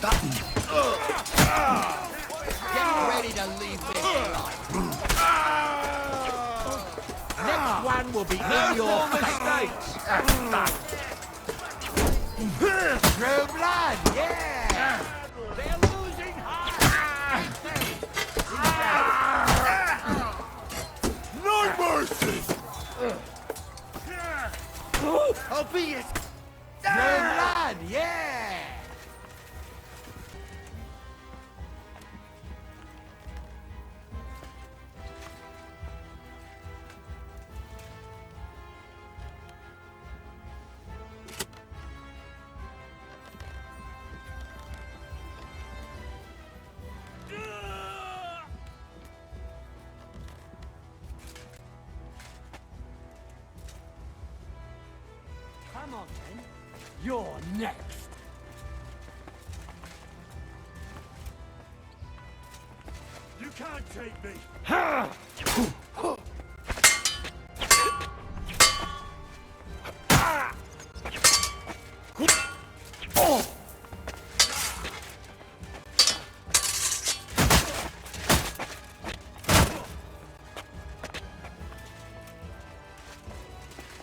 Get ready to leave this life. Next one will be in your mistakes. True blood, yeah. They're losing heart. No mercy! Albeit. True blood, yeah. Come on, then. You're next. You can't take me!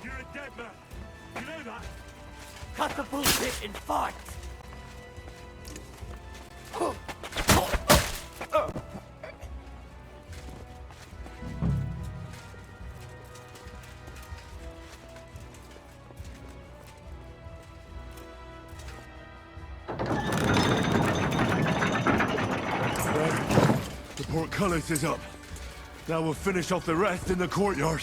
You're a dead man. You know that? Cut the bullshit and fight. The portcullis is up. Now we'll finish off the rest in the courtyard.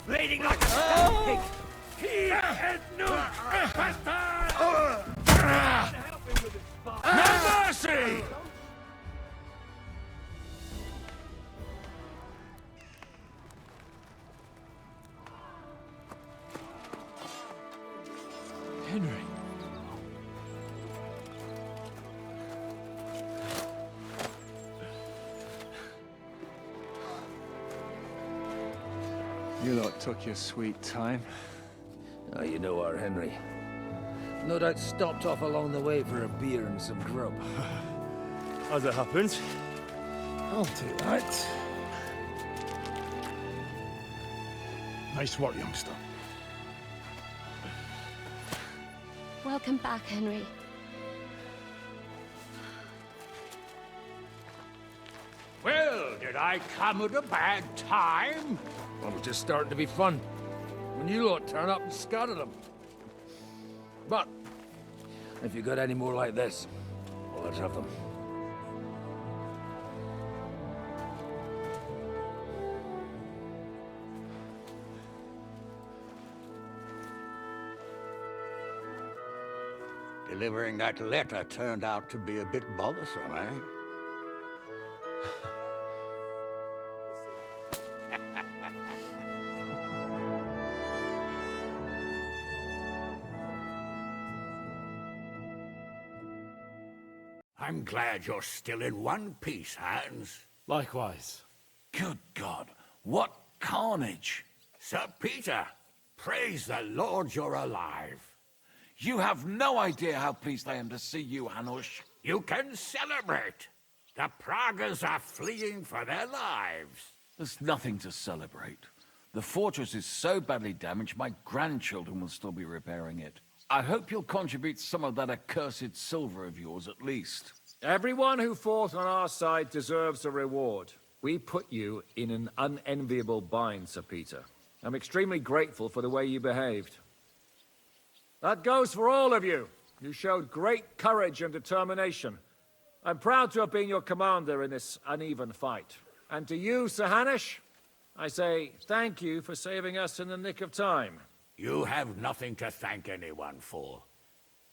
Bleeding like a stuck pig. He is no mercy! Henry. You lot took your sweet time. Oh, you know our Henry. No doubt stopped off along the way for a beer and some grub. As it happens. I'll do that. Nice work, youngster. Welcome back, Henry. Well, did I come at a bad time? Well, it was just starting to be fun. When you lot turn up and scatter them. But, if you got any more like this, well, let's have them. Delivering that letter turned out to be a bit bothersome, eh? I'm glad you're still in one piece, Hans. Likewise. Good God, what carnage! Sir Peter, praise the Lord you're alive. You have no idea how pleased I am to see you, Hanush. You can celebrate. The Pragas are fleeing for their lives. There's nothing to celebrate. The fortress is so badly damaged, my grandchildren will still be repairing it. I hope you'll contribute some of that accursed silver of yours at least. Everyone who fought on our side deserves a reward. We put you in an unenviable bind, Sir Peter. I'm extremely grateful for the way you behaved. That goes for all of you. You showed great courage and determination. I'm proud to have been your commander in this uneven fight. And to you, Sir Hanush, I say thank you for saving us in the nick of time. You have nothing to thank anyone for.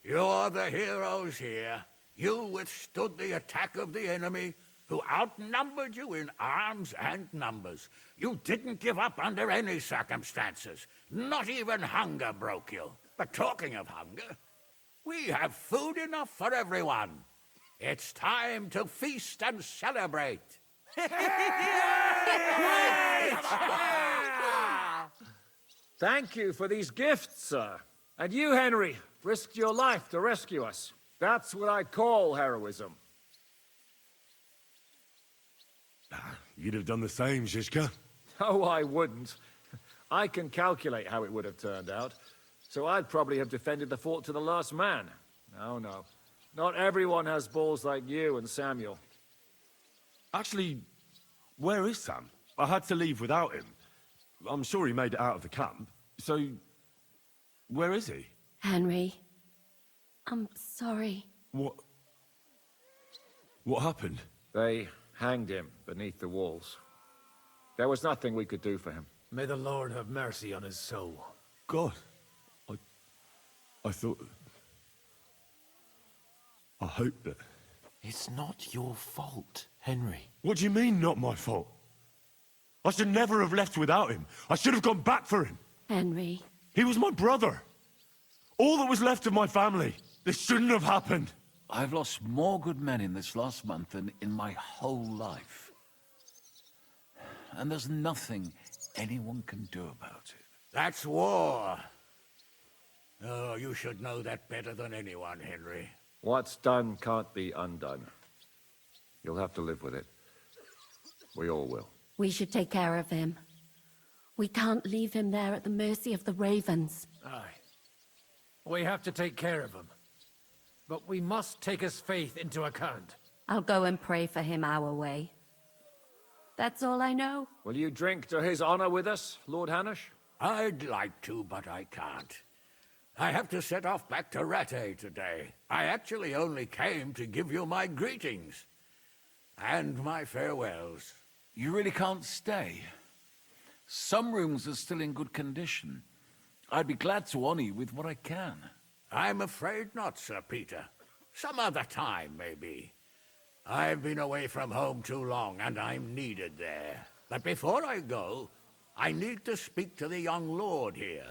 You're the heroes here. You withstood the attack of the enemy, who outnumbered you in arms and numbers. You didn't give up under any circumstances. Not even hunger broke you. But talking of hunger, we have food enough for everyone. It's time to feast and celebrate. Thank you for these gifts, sir. And you, Henry, risked your life to rescue us. That's what I call heroism. You'd have done the same, Zizka. Oh, I wouldn't. I can calculate how it would have turned out. So I'd probably have defended the fort to the last man. Oh, no. Not everyone has balls like you and Samuel. Actually, where is Sam? I had to leave without him. I'm sure he made it out of the camp. So, where is he? Henry, I'm sorry. What happened? They hanged him beneath the walls. There was nothing we could do for him. May the Lord have mercy on his soul. God, I thought... I hope that... It's not your fault, Henry. What do you mean, not my fault? I should never have left without him. I should have gone back for him. Henry. He was my brother. All that was left of my family. This shouldn't have happened. I've lost more good men in this last month than in my whole life. And there's nothing anyone can do about it. That's war. Oh, you should know that better than anyone, Henry. What's done can't be undone. You'll have to live with it. We all will. We should take care of him. We can't leave him there at the mercy of the ravens. Aye. We have to take care of him. But we must take his faith into account. I'll go and pray for him our way. That's all I know. Will you drink to his honor with us, Lord Hanush? I'd like to, but I can't. I have to set off back to Rattay today. I actually only came to give you my greetings. And my farewells. You really can't stay. Some rooms are still in good condition. I'd be glad to honor you with what I can. I'm afraid not, Sir Peter. Some other time, maybe. I've been away from home too long, and I'm needed there. But before I go, I need to speak to the young lord here.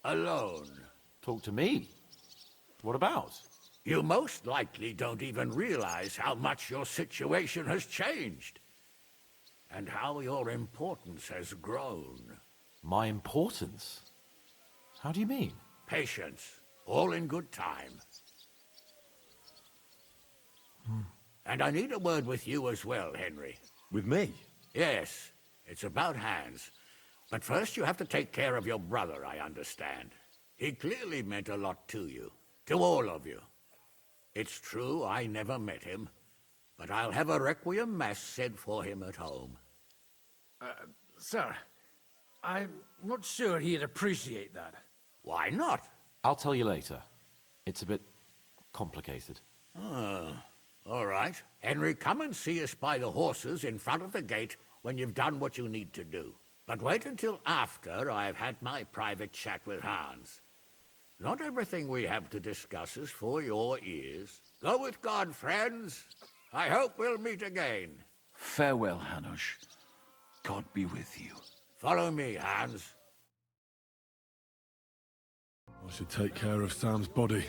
Alone. Talk to me. What about? You most likely don't even realize how much your situation has changed. And how your importance has grown. My importance? How do you mean? Patience. All in good time. And I need a word with you as well, Henry. With me? Yes, it's about Hans. But first you have to take care of your brother, I understand. He clearly meant a lot to you. To all of you. It's true I never met him. But I'll have a requiem mass said for him at home. Sir, I'm not sure he'd appreciate that. Why not? I'll tell you later. It's a bit complicated. All right. Henry, come and see us by the horses in front of the gate when you've done what you need to do. But wait until after I've had my private chat with Hans. Not everything we have to discuss is for your ears. Go with God, friends. I hope we'll meet again. Farewell, Hanush. God be with you. Follow me, Hans. I should take care of Sam's body.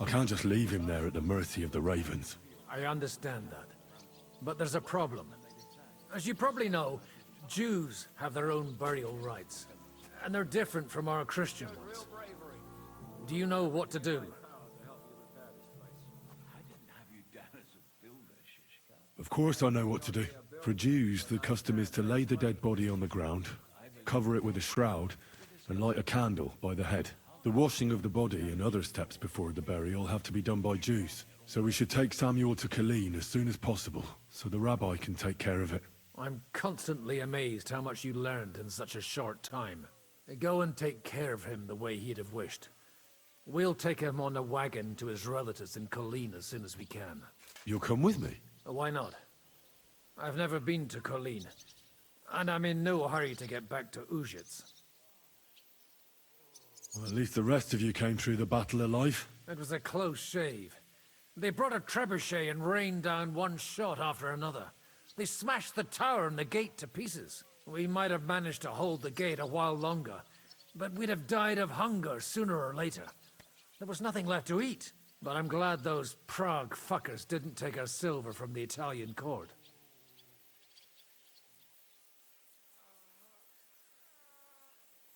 I can't just leave him there at the mercy of the ravens. I understand that. But there's a problem. As you probably know, Jews have their own burial rites. And they're different from our Christian ones. Do you know what to do? Of course I know what to do. For Jews, the custom is to lay the dead body on the ground, cover it with a shroud, and light a candle by the head. The washing of the body and other steps before the burial have to be done by Jews. So we should take Samuel to Colleen as soon as possible, so the rabbi can take care of it. I'm constantly amazed how much you learned in such a short time. Go and take care of him the way he'd have wished. We'll take him on a wagon to his relatives in Colleen as soon as we can. You'll come with me? Why not? I've never been to Colleen, and I'm in no hurry to get back to Ujitz. Well, at least the rest of you came through the battle alive. It was a close shave. They brought a trebuchet and rained down one shot after another. They smashed the tower and the gate to pieces. We might have managed to hold the gate a while longer, but we'd have died of hunger sooner or later. There was nothing left to eat, but I'm glad those Prague fuckers didn't take our silver from the Italian court.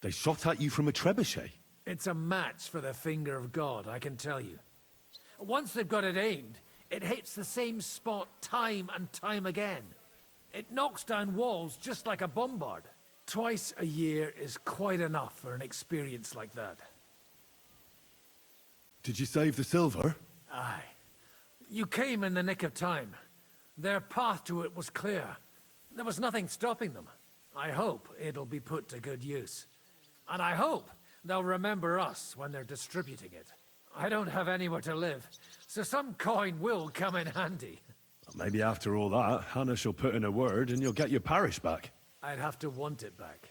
They shot at you from a trebuchet? It's a match for the finger of God, I can tell you. Once they've got it aimed, it hits the same spot time and time again. It knocks down walls just like a bombard. Twice a year is quite enough for an experience like that. Did you save the silver? Aye. You came in the nick of time. Their path to it was clear. There was nothing stopping them. I hope it'll be put to good use. And I hope they'll remember us when they're distributing it. I don't have anywhere to live, so some coin will come in handy. Maybe after all that, Hannah shall put in a word and you'll get your parish back. I'd have to want it back.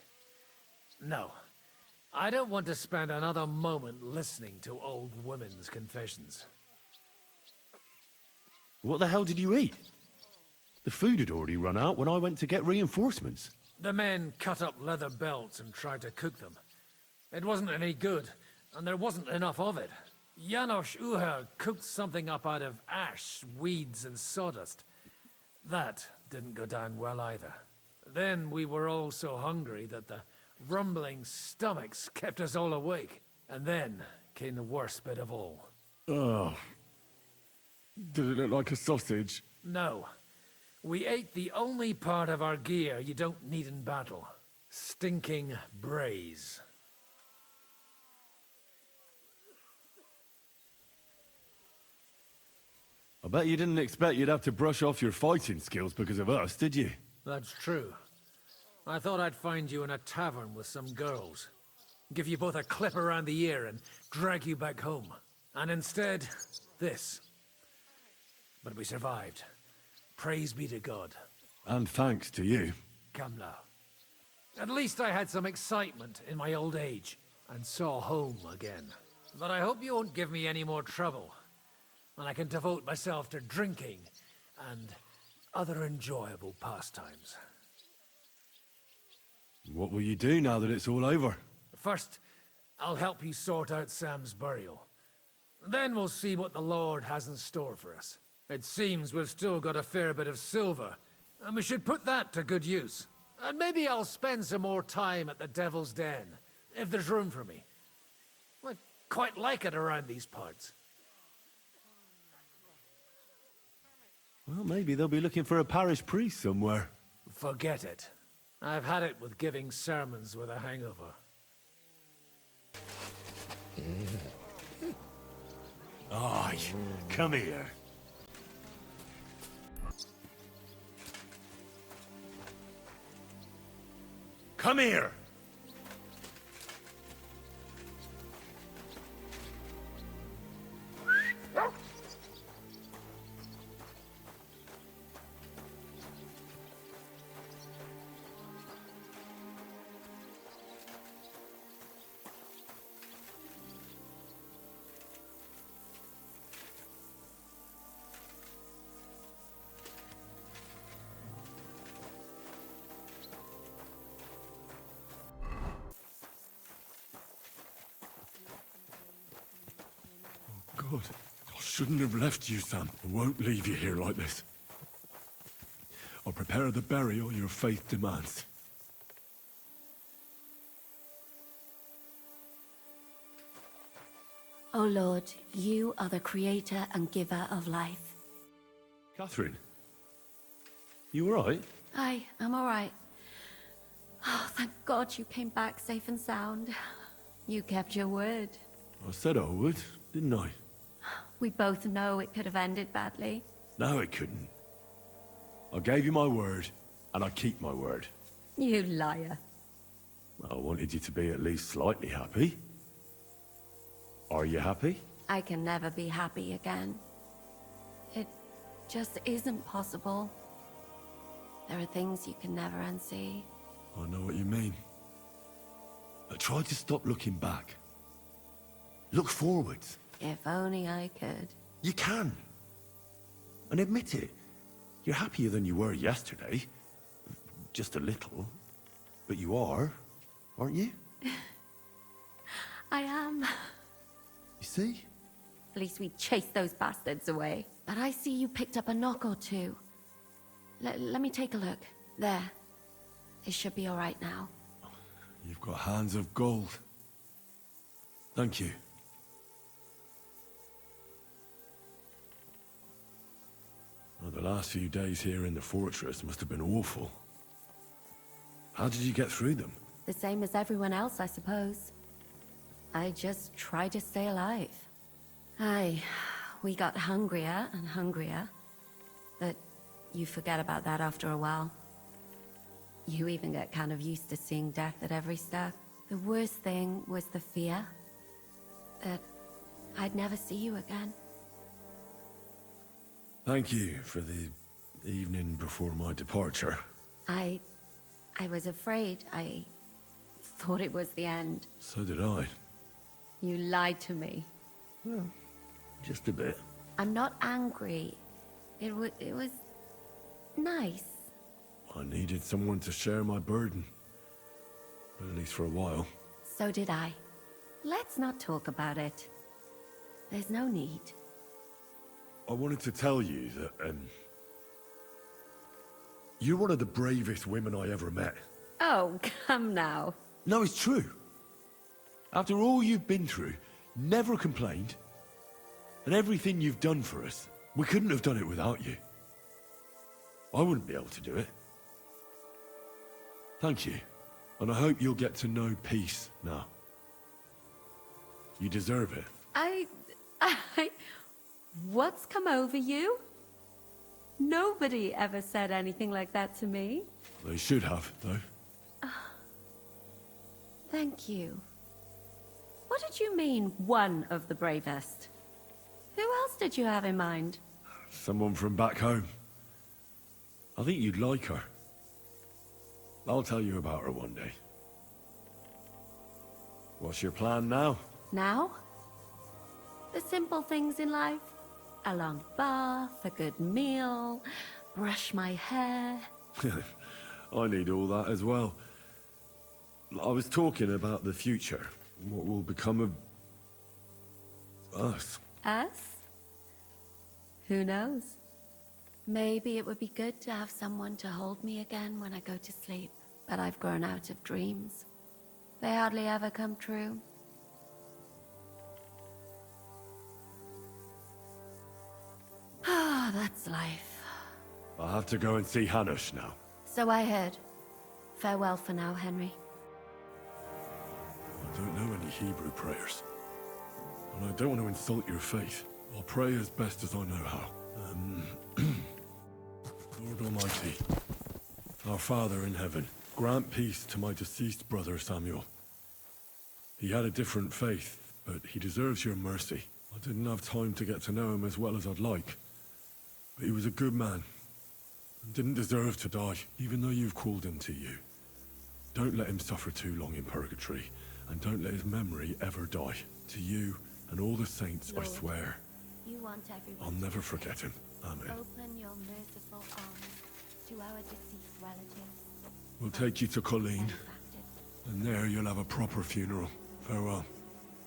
No. I don't want to spend another moment listening to old women's confessions. What the hell did you eat? The food had already run out when I went to get reinforcements. The men cut up leather belts and tried to cook them. It wasn't any good, and there wasn't enough of it. Janos Uher cooked something up out of ash, weeds, and sawdust. That didn't go down well either. Then we were all so hungry that the rumbling stomachs kept us all awake. And then came the worst bit of all. Oh. Did it look like a sausage? No. We ate the only part of our gear you don't need in battle. Stinking braise. I bet you didn't expect you'd have to brush off your fighting skills because of us, did you? That's true. I thought I'd find you in a tavern with some girls. Give you both a clip around the ear and drag you back home. And instead, this. But we survived. Praise be to God. And thanks to you. Come now. At least I had some excitement in my old age, and saw home again. But I hope you won't give me any more trouble, and I can devote myself to drinking and other enjoyable pastimes. What will you do now that it's all over? First, I'll help you sort out Sam's burial. Then we'll see what the Lord has in store for us. It seems we've still got a fair bit of silver, and we should put that to good use. And maybe I'll spend some more time at the Devil's Den, if there's room for me. I quite like it around these parts. Well, maybe they'll be looking for a parish priest somewhere. Forget it. I've had it with giving sermons with a hangover. Aye, come here. Come here! God, I shouldn't have left you, Sam. I won't leave you here like this. I'll prepare the burial your faith demands. O Lord, you are the creator and giver of life. Catherine? You alright? I'm all right. Oh, thank God you came back safe and sound. You kept your word. I said I would, didn't I? We both know it could have ended badly. No, it couldn't. I gave you my word, and I keep my word. You liar. I wanted you to be at least slightly happy. Are you happy? I can never be happy again. It just isn't possible. There are things you can never unsee. I know what you mean. But try to stop looking back. Look forwards. If only I could. You can. And admit it. You're happier than you were yesterday. Just a little. But you are, aren't you? I am. You see? At least we chased those bastards away. But I see you picked up a knock or two. Let me take a look. There. It should be all right now. You've got hands of gold. Thank you. Well, the last few days here in the fortress must have been awful. How did you get through them? The same as everyone else, I suppose. I just tried to stay alive. We got hungrier and hungrier. But you forget about that after a while. You even get kind of used to seeing death at every step. The worst thing was the fear that I'd never see you again. Thank you for the evening before my departure. I was afraid. I thought it was the end. So did I. You lied to me. Just a bit. I'm not angry. It was nice. I needed someone to share my burden. At least for a while. So did I. Let's not talk about it. There's no need. I wanted to tell you that, you're one of the bravest women I ever met. Oh, come now. No, it's true. After all you've been through, never complained. And everything you've done for us, we couldn't have done it without you. I wouldn't be able to do it. Thank you. And I hope you'll get to know peace now. You deserve it. What's come over you? Nobody ever said anything like that to me. They should have, though. Thank you. What did you mean, one of the bravest? Who else did you have in mind? Someone from back home. I think you'd like her. I'll tell you about her one day. What's your plan now? Now? The simple things in life. A long bath, a good meal, brush my hair. I need all that as well. I was talking about the future. What will become of us? Us? Who knows? Maybe it would be good to have someone to hold me again when I go to sleep. But I've grown out of dreams. They hardly ever come true. Ah, that's life. I have to go and see Hanush now. So I heard. Farewell for now, Henry. I don't know any Hebrew prayers. And I don't want to insult your faith. I'll pray as best as I know how. Lord Almighty, our Father in heaven, grant peace to my deceased brother Samuel. He had a different faith, but he deserves your mercy. I didn't have time to get to know him as well as I'd like. But he was a good man, and didn't deserve to die, even though you've called him to you. Don't let him suffer too long in purgatory, and don't let his memory ever die. To you and all the saints, Lord, I swear, you want everyone I'll never to forget him. Amen. open your merciful arms to our deceased relatives. We'll take you to Colleen, Benefactors. and there you'll have a proper funeral. Farewell,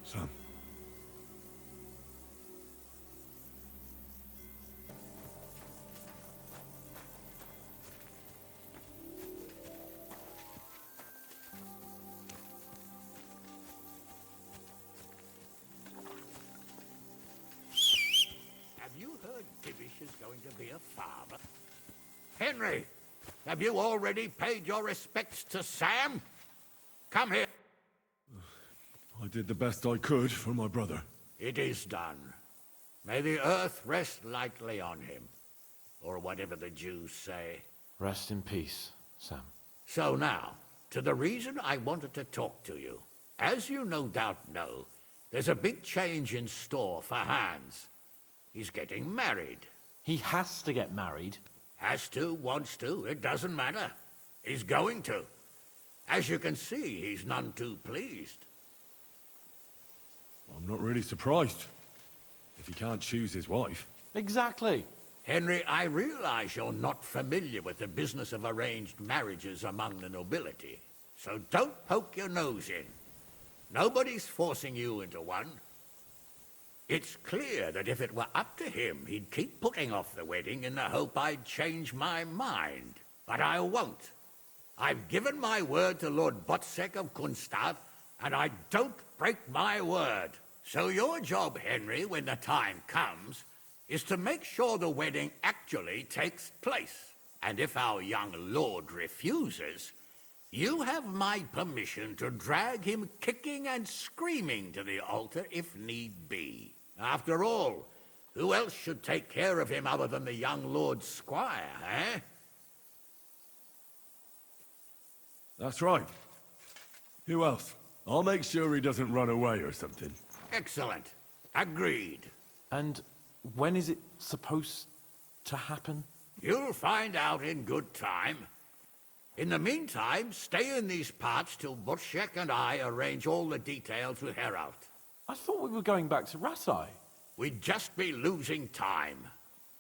Sam. to be a father. Henry, have you already paid your respects to Sam? Come here. I did the best I could for my brother. It is done. May the earth rest lightly on him. Or whatever the Jews say. Rest in peace, Sam. So now, to the reason I wanted to talk to you. As you no doubt know, there's a big change in store for Hans. He's getting married. He has to get married. Has to, wants to, it doesn't matter. He's going to. As you can see, he's none too pleased. I'm not really surprised. If he can't choose his wife. Exactly. Henry, I realize you're not familiar with the business of arranged marriages among the nobility. So don't poke your nose in. Nobody's forcing you into one. It's clear that if it were up to him, he'd keep putting off the wedding in the hope I'd change my mind. But I won't. I've given my word to Lord Botsek of Kunstad, and I don't break my word. So your job, Henry, when the time comes, is to make sure the wedding actually takes place. And if our young lord refuses, you have my permission to drag him kicking and screaming to the altar if need be. After all, who else should take care of him other than the young lord's squire, eh? That's right. Who else? I'll make sure he doesn't run away or something. Excellent. Agreed. And when is it supposed to happen? You'll find out in good time. In the meantime, stay in these parts till Butchek and I arrange all the details with Herald. I thought we were going back to Ratai. We'd just be losing time.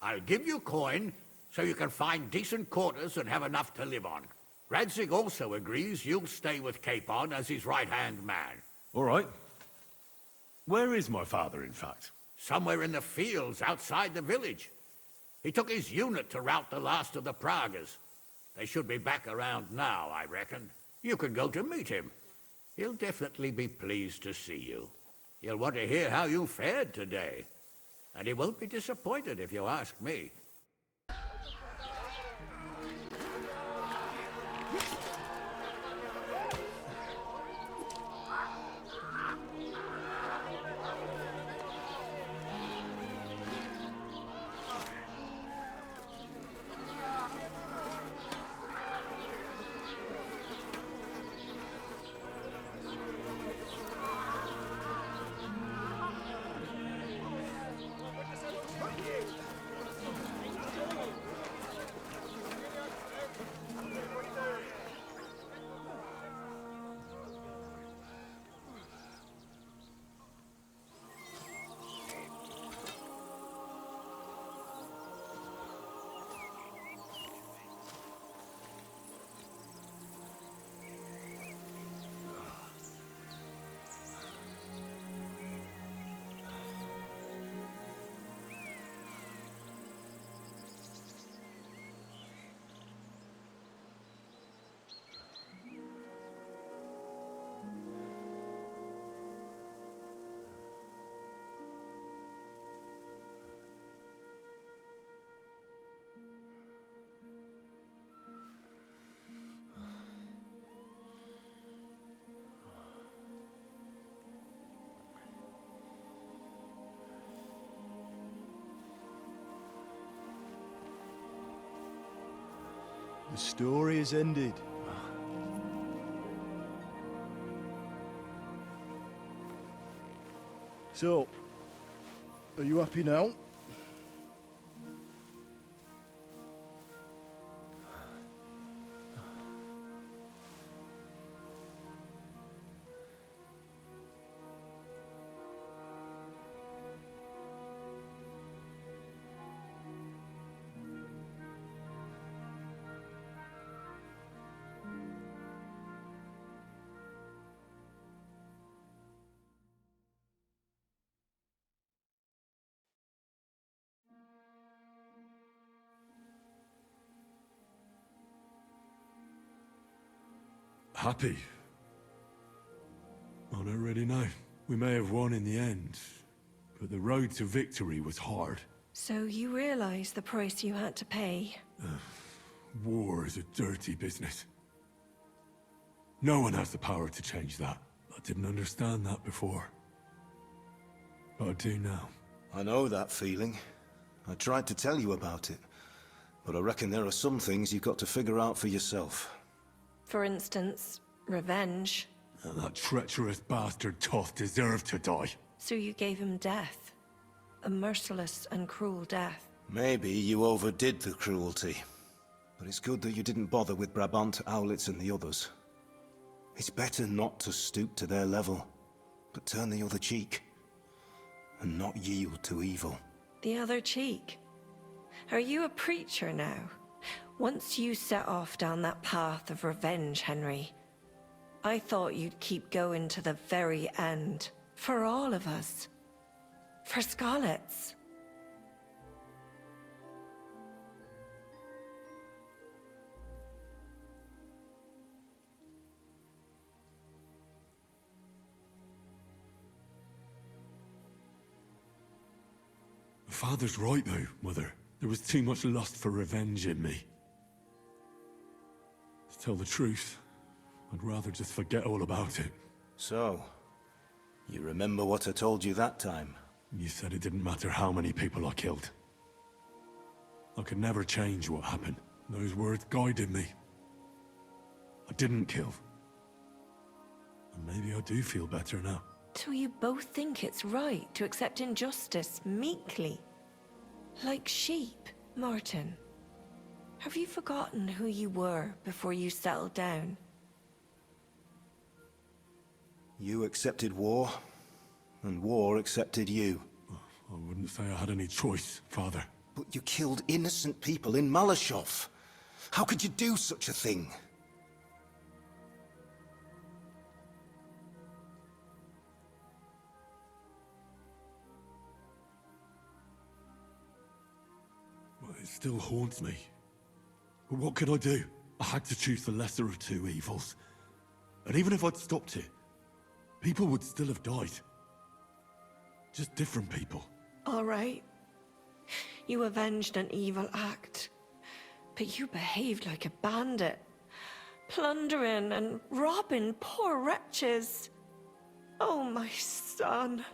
I'll give you coin so you can find decent quarters and have enough to live on. Radzig also agrees you'll stay with Capon as his right-hand man. All right. Where is my father, in fact? Somewhere in the fields outside the village. He took his unit to rout the last of the Pragas. They should be back around now, I reckon. You could go to meet him. He'll definitely be pleased to see you. He'll want to hear how you fared today. And he won't be disappointed if you ask me. The story is ended. So, are you happy now? Happy? I don't really know. We may have won in the end, but the road to victory was hard. So you realize the price you had to pay? War is a dirty business. No one has the power to change that. I didn't understand that before. But I do now. I know that feeling. I tried to tell you about it. But I reckon there are some things you've got to figure out for yourself. For instance, revenge. And that treacherous bastard Toth deserved to die. So you gave him death. A merciless and cruel death. Maybe you overdid the cruelty. But it's good that you didn't bother with Brabant, Owlitz and the others. It's better not to stoop to their level, but turn the other cheek. And not yield to evil. The other cheek? Are you a preacher now? Once you set off down that path of revenge, Henry, I thought you'd keep going to the very end. For all of us. For Scarlets. Father's right though, Mother. There was too much lust for revenge in me. To tell the truth, I'd rather just forget all about it. So, you remember what I told you that time? You said it didn't matter how many people I killed. I could never change what happened. Those words guided me. I didn't kill. And maybe I do feel better now. So you both think it's right to accept injustice meekly? Like sheep, Martin. Have you forgotten who you were before you settled down? You accepted war, and war accepted you. I wouldn't say I had any choice, Father. But you killed innocent people in Malashov. How could you do such a thing? Well, it still haunts me. But what could I do? I had to choose the lesser of two evils. And even if I'd stopped it, people would still have died. Just different people. All right. You avenged an evil act. But you behaved like a bandit. Plundering and robbing poor wretches. Oh, my son.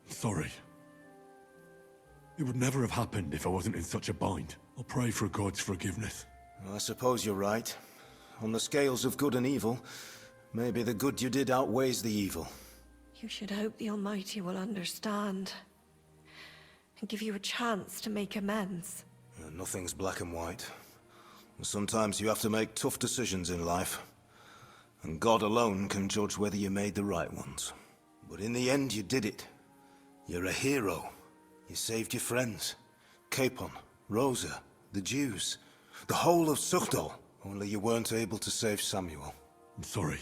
Sorry. It would never have happened if I wasn't in such a bind. I'll pray for God's forgiveness. I suppose you're right. On the scales of good and evil, maybe the good you did outweighs the evil. You should hope the Almighty will understand. And give you a chance to make amends. Nothing's black and white. Sometimes you have to make tough decisions in life. And God alone can judge whether you made the right ones. But in the end, you did it. You're a hero. You saved your friends. Capon, Rosa, the Jews, the whole of Suchdol. Only you weren't able to save Samuel. I'm sorry.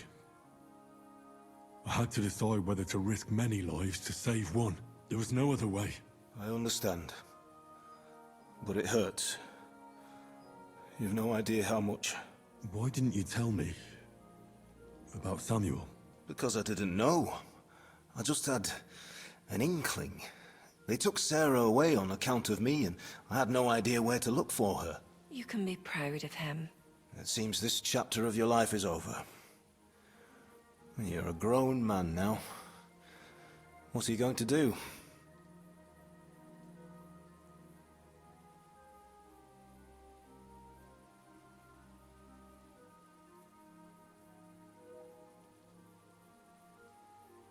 I had to decide whether to risk many lives to save one. There was no other way. I understand. But it hurts. You've no idea how much. Why didn't you tell me about Samuel? Because I didn't know. I just had an inkling. They took Sarah away on account of me, and I had no idea where to look for her. You can be proud of him. It seems this chapter of your life is over. You're a grown man now. What are you going to do?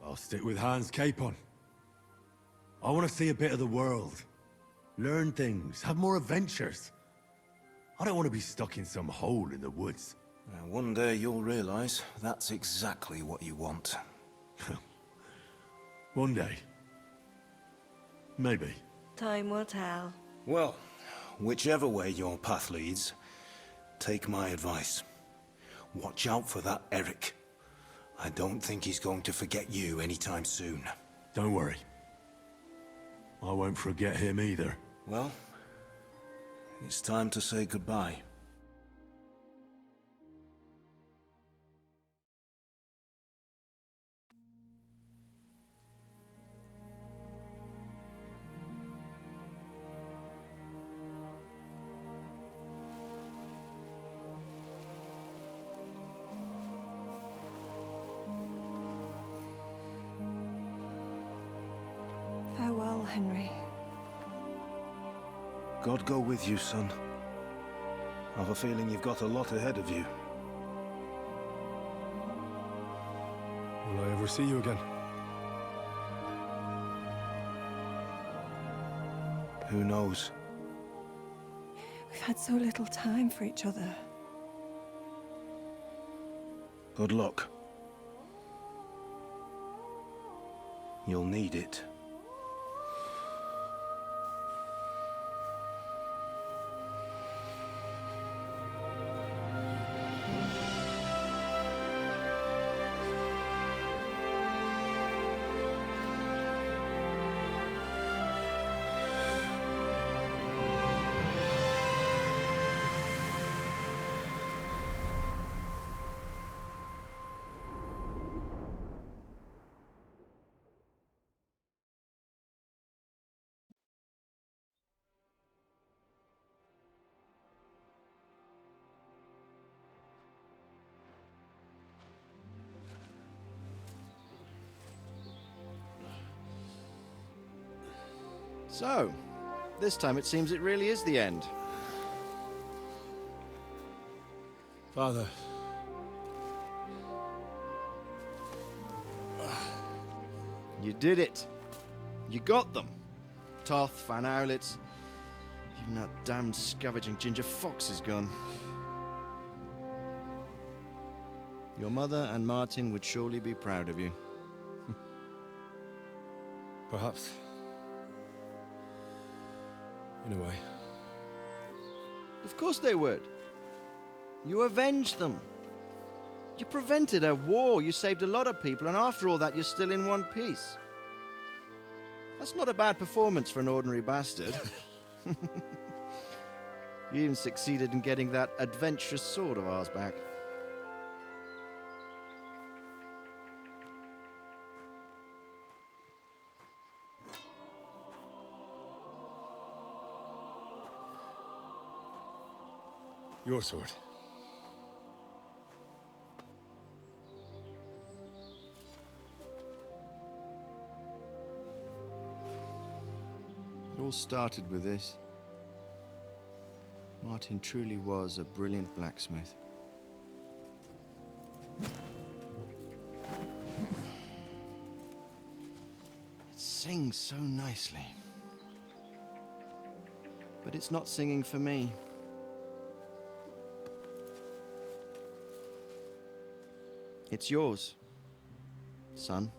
I'll stick with Hans Capon. I want to see a bit of the world. Learn things, have more adventures. I don't want to be stuck in some hole in the woods. One day you'll realize that's exactly what you want. One day. Maybe. Time will tell. Well, whichever way your path leads, take my advice. Watch out for that Eric. I don't think he's going to forget you anytime soon. Don't worry. I won't forget him either. Well, it's time to say goodbye. Farewell, Henry. God go with you, son. I've a feeling you've got a lot ahead of you. Will I ever see you again? Who knows? We've had so little time for each other. Good luck. You'll need it. So, this time it seems it really is the end. Father. You did it. You got them. Toth, Van Owlitz, even that damned scavenging ginger fox is gone. Your mother and Martin would surely be proud of you. Perhaps. In a way. Of course they would. You avenged them. You prevented a war, you saved a lot of people, and after all that, you're still in one piece. That's not a bad performance for an ordinary bastard. You even succeeded in getting that adventurous sword of ours back. Your sword. It all started with this. Martin truly was a brilliant blacksmith. It sings so nicely. But it's not singing for me. It's yours, son.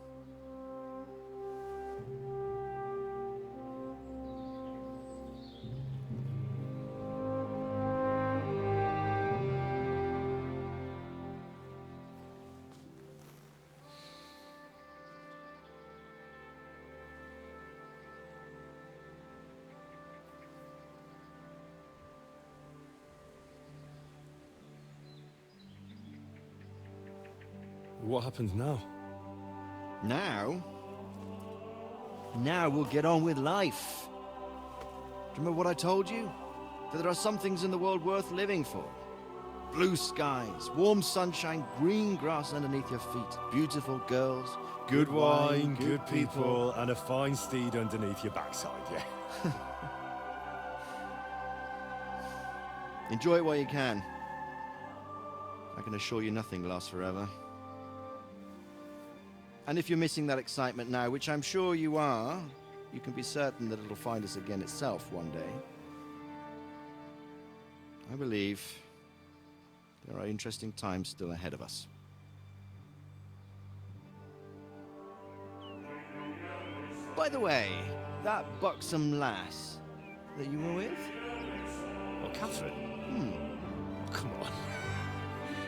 What happens now? Now? Now we'll get on with life. Do you remember what I told you? That there are some things in the world worth living for. Blue skies, warm sunshine, green grass underneath your feet, beautiful girls, Good wine, good people, and a fine steed underneath your backside, yeah. Enjoy it while you can. I can assure you nothing lasts forever. And if you're missing that excitement now, which I'm sure you are, you can be certain that it'll find us again itself one day. I believe there are interesting times still ahead of us. By the way, that buxom lass that you were with? Oh, Catherine? Oh, come on.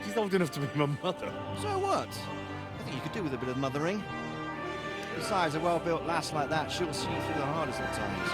She's old enough to be my mother. So what? I think you could do with a bit of mothering. Besides, a well-built lass like that, she'll see you through the hardest of times.